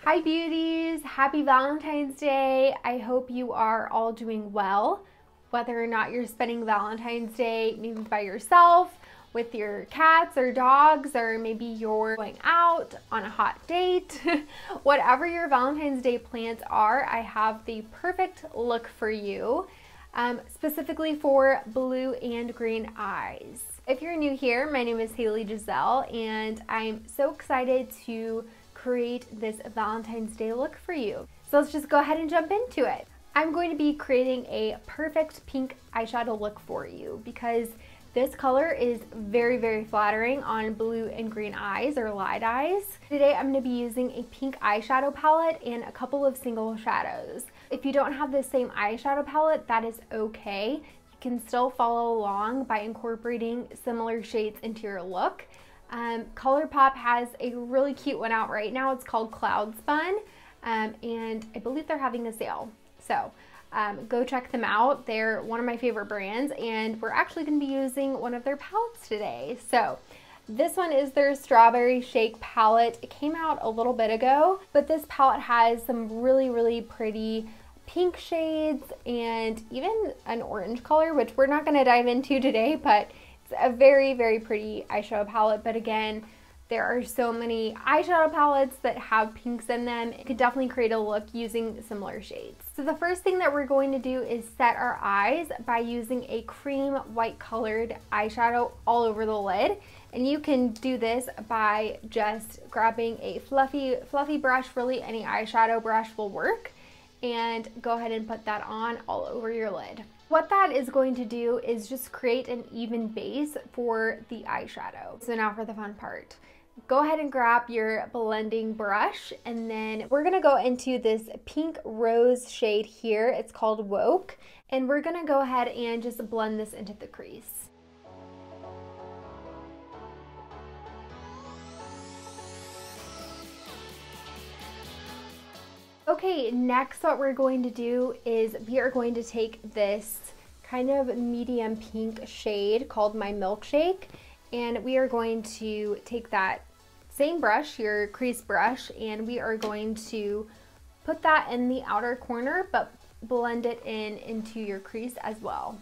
Hi beauties, happy Valentine's Day. I hope you are all doing well. Whether or not you're spending Valentine's Day maybe by yourself, with your cats or dogs, or maybe you're going out on a hot date. Whatever your Valentine's Day plans are, I have the perfect look for you, specifically for blue and green eyes. If you're new here, my name is Haley Giselle, and I'm so excited to create this Valentine's Day look for you. So let's just go ahead and jump into it. I'm going to be creating a perfect pink eyeshadow look for you because this color is very, very flattering on blue and green eyes or light eyes. Today I'm going to be using a pink eyeshadow palette and a couple of single shadows. If you don't have the same eyeshadow palette, that is okay. You can still follow along by incorporating similar shades into your look. ColourPop has a really cute one out right now. It's called Cloud Spun, and I believe they're having a sale. So go check them out. They're one of my favorite brands, and we're actually going to be using one of their palettes today. So this one is their Strawberry Shake palette. It came out a little bit ago, but this palette has some really, really pretty pink shades and even an orange color, which we're not going to dive into today, but a very, very pretty eyeshadow palette. But again, there are so many eyeshadow palettes that have pinks in them. It could definitely create a look using similar shades. So the first thing that we're going to do is set our eyes by using a cream white colored eyeshadow all over the lid. And you can do this by just grabbing a fluffy brush. Really, any eyeshadow brush will work, and go ahead and put that on all over your lid. What that is going to do is just create an even base for the eyeshadow. So now for the fun part. Go ahead and grab your blending brush, and then we're gonna go into this pink rose shade here. It's called Woke, and we're gonna go ahead and just blend this into the crease. Okay, next what we're going to do is we are going to take this kind of medium pink shade called My Milkshake, and we are going to take that same brush, your crease brush, and we are going to put that in the outer corner, but blend it into your crease as well.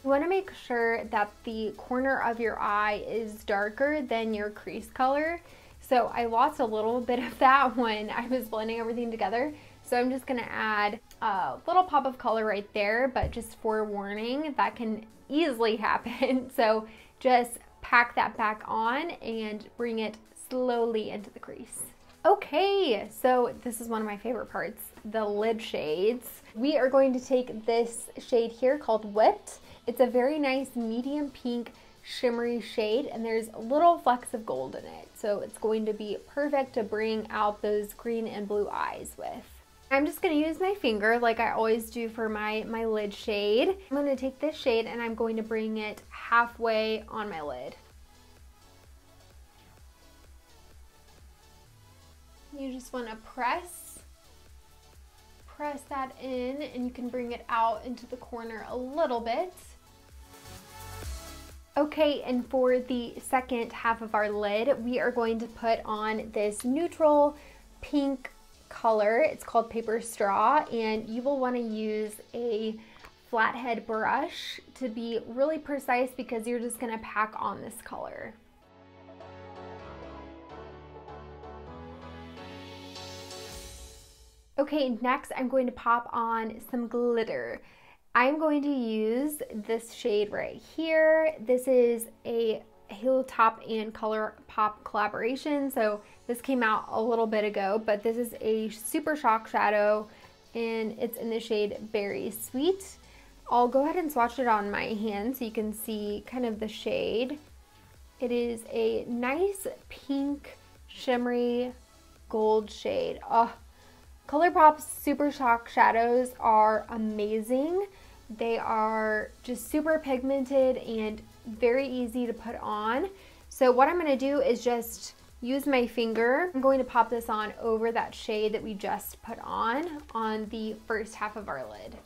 You want to make sure that the corner of your eye is darker than your crease color. So I lost a little bit of that when I was blending everything together. So I'm just going to add a little pop of color right there, but just forewarning, that can easily happen. So just pack that back on and bring it slowly into the crease. Okay, so this is one of my favorite parts, the lid shades. We are going to take this shade here called Whipped. It's a very nice medium pink shimmery shade, and there's little flecks of gold in it. So it's going to be perfect to bring out those green and blue eyes with. I'm just going to use my finger like I always do for my lid shade. I'm going to take this shade and I'm going to bring it halfway on my lid. You just want to press that in, and you can bring it out into the corner a little bit. Okay, and for the second half of our lid, we are going to put on this neutral pink color. It's called Paper Straw, and you will want to use a flathead brush to be really precise because you're just going to pack on this color. Okay, next I'm going to pop on some glitter. I'm going to use this shade right here. This is a Halo Top and ColourPop collaboration. So this came out a little bit ago, but this is a super shock shadow, and it's in the shade Berry Sweet. I'll go ahead and swatch it on my hand so you can see kind of the shade. It is a nice pink, shimmery gold shade. Oh, ColourPop's Super Shock shadows are amazing. They are just super pigmented and very easy to put on. So what I'm going to do is just use my finger. I'm going to pop this on over that shade that we just put on the first half of our lid.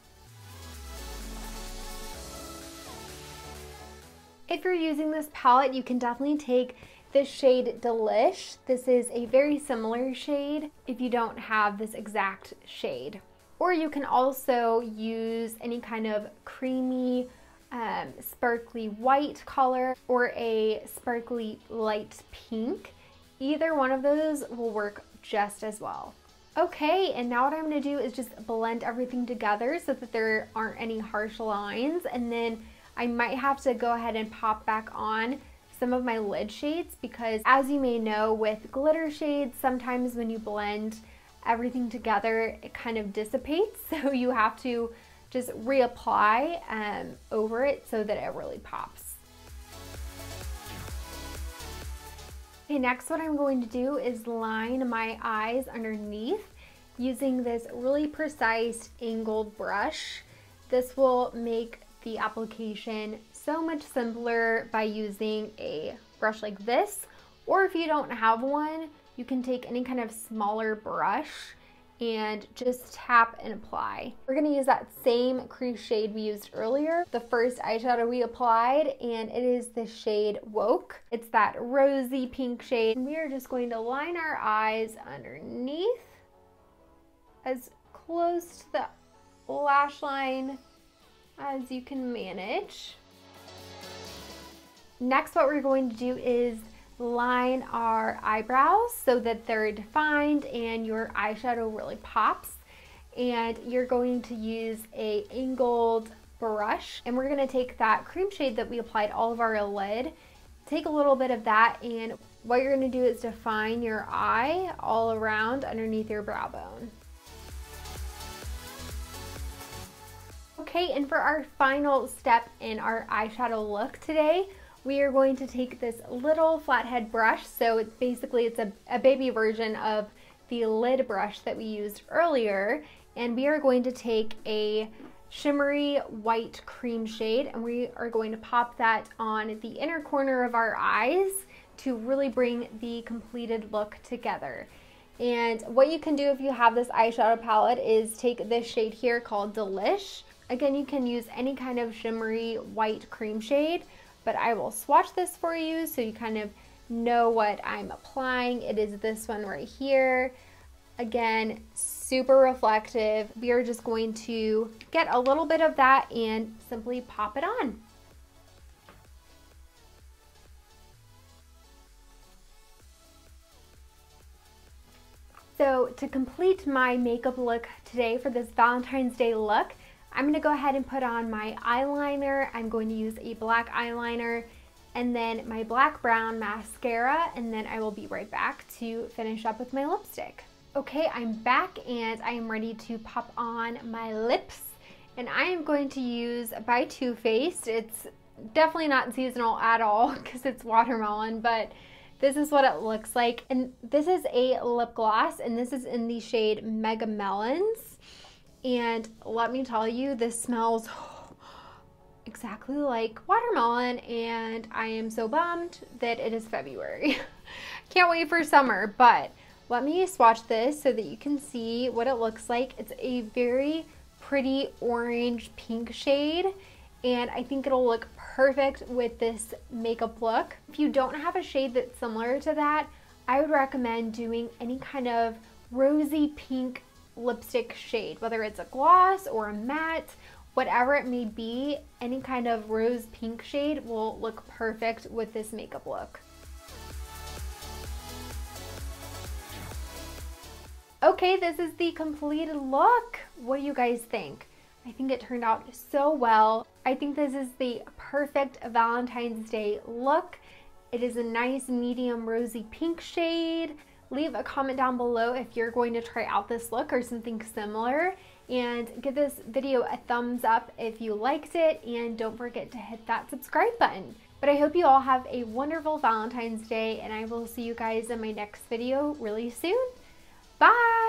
If you're using this palette, you can definitely take the shade Delish. This is a very similar shade if you don't have this exact shade. Or you can also use any kind of creamy, sparkly white color or a sparkly light pink. Either one of those will work just as well. Okay, and now what I'm going to do is just blend everything together so that there aren't any harsh lines, and then I might have to go ahead and pop back on some of my lid shades, because as you may know, with glitter shades, sometimes when you blend everything together, it kind of dissipates, so you have to just reapply over it so that it really pops. Okay, next what I'm going to do is line my eyes underneath using this really precise angled brush. This will make the application so much simpler by using a brush like this, or if you don't have one, you can take any kind of smaller brush and just tap and apply. We're gonna use that same crease shade we used earlier, the first eyeshadow we applied, and it is the shade Woke. It's that rosy pink shade. And we are just going to line our eyes underneath as close to the lash line as you can manage. Next, what we're going to do is line our eyebrows so that they're defined and your eyeshadow really pops. And you're going to use a angled brush, and we're going to take that cream shade that we applied all of our lid, take a little bit of that, and what you're going to do is define your eye all around underneath your brow bone. Okay, and for our final step in our eyeshadow look today, we are going to take this little flathead brush. So it's a baby version of the lid brush that we used earlier, and we are going to take a shimmery white cream shade, and we are going to pop that on the inner corner of our eyes to really bring the completed look together. And what you can do if you have this eyeshadow palette is take this shade here called Delish. Again, you can use any kind of shimmery white cream shade, but I will swatch this for you so you kind of know what I'm applying. It is this one right here. Again, super reflective. We are just going to get a little bit of that and simply pop it on. So to complete my makeup look today for this Valentine's Day look, I'm going to go ahead and put on my eyeliner. I'm going to use a black eyeliner and then my black brown mascara, and then I will be right back to finish up with my lipstick. Okay, I'm back and I am ready to pop on my lips, and I am going to use by Too Faced. It's definitely not seasonal at all because it's watermelon, but this is what it looks like. And this is a lip gloss, and this is in the shade Mega Melons. And let me tell you, this smells exactly like watermelon, and I am so bummed that it is February. Can't wait for summer, but let me swatch this so that you can see what it looks like. It's a very pretty orange pink shade, and I think it'll look perfect with this makeup look. If you don't have a shade that's similar to that, I would recommend doing any kind of rosy pink lipstick shade, whether it's a gloss or a matte, whatever it may be. Any kind of rose pink shade will look perfect with this makeup look. Okay, this is the completed look. What do you guys think? I think it turned out so well. I think this is the perfect Valentine's Day look. It is a nice medium rosy pink shade. Leave a comment down below if you're going to try out this look or something similar, and give this video a thumbs up if you liked it, and don't forget to hit that subscribe button. But I hope you all have a wonderful Valentine's Day, and I will see you guys in my next video really soon. Bye!